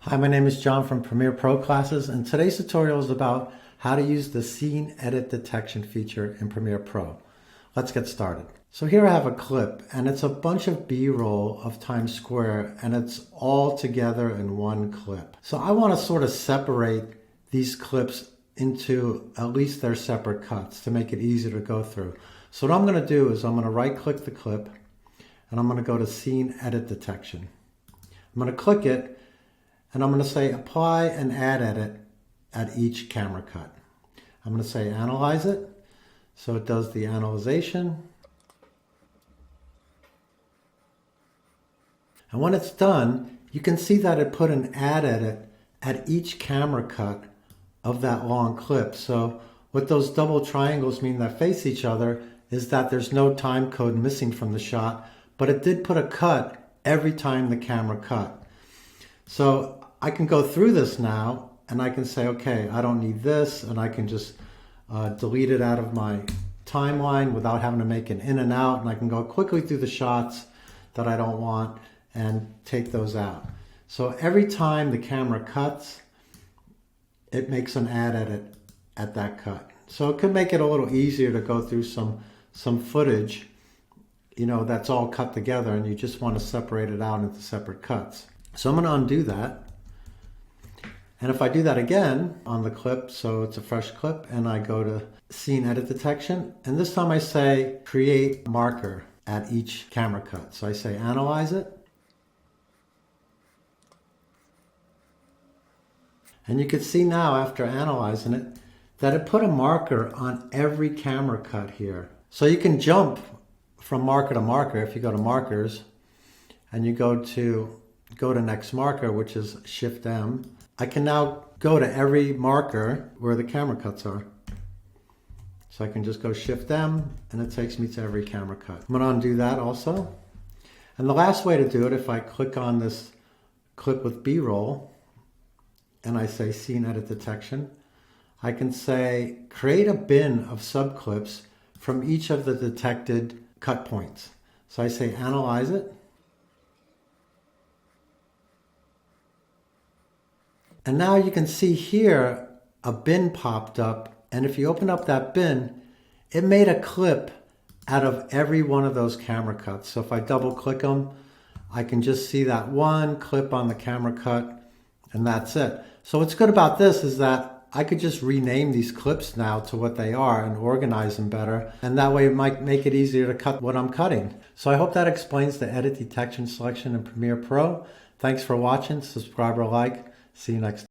Hi, my name is John from Premiere Pro Classes, and today's tutorial is about how to use the scene edit detection feature in Premiere Pro. Let's get started. So here I have a clip, and it's a bunch of B-roll of Times Square, and it's all together in one clip. So I want to sort of separate these clips into at least their separate cuts to make it easier to go through. So what I'm going to do is I'm going to right-click the clip, and I'm going to go to Scene Edit Detection. I'm going to click it, and I'm going to say apply and add edit at each camera cut. I'm going to say analyze it. So it does the analyzation. And when it's done, you can see that it put an add edit at each camera cut of that long clip. So what those double triangles mean that face each other is that there's no time code missing from the shot, but it did put a cut every time the camera cut. So I can go through this now and I can say, okay, I don't need this, and I can just delete it out of my timeline without having to make an in and out, and I can go quickly through the shots that I don't want and take those out. So every time the camera cuts, it makes an add edit at that cut. So it could make it a little easier to go through some footage, you know, that's all cut together and you just want to separate it out into separate cuts. So I'm going to undo that. And if I do that again on the clip, so it's a fresh clip, and I go to Scene Edit Detection, and this time I say create marker at each camera cut. So I say analyze it. And you can see now after analyzing it that it put a marker on every camera cut here. So you can jump from marker to marker if you go to markers and you go to next marker, which is Shift M. I can now go to every marker where the camera cuts are. So I can just go Shift M and it takes me to every camera cut. I'm gonna undo that also. And the last way to do it, if I click on this clip with B-roll and I say Scene Edit Detection, I can say create a bin of subclips from each of the detected cut points. So I say analyze it. And now you can see here a bin popped up, and if you open up that bin, it made a clip out of every one of those camera cuts. So if I double click them, I can just see that one clip on the camera cut, and that's it. So what's good about this is that I could just rename these clips now to what they are and organize them better, and that way it might make it easier to cut what I'm cutting. So I hope that explains the edit detection selection in Premiere Pro. Thanks for watching. Subscribe or like. See you next time.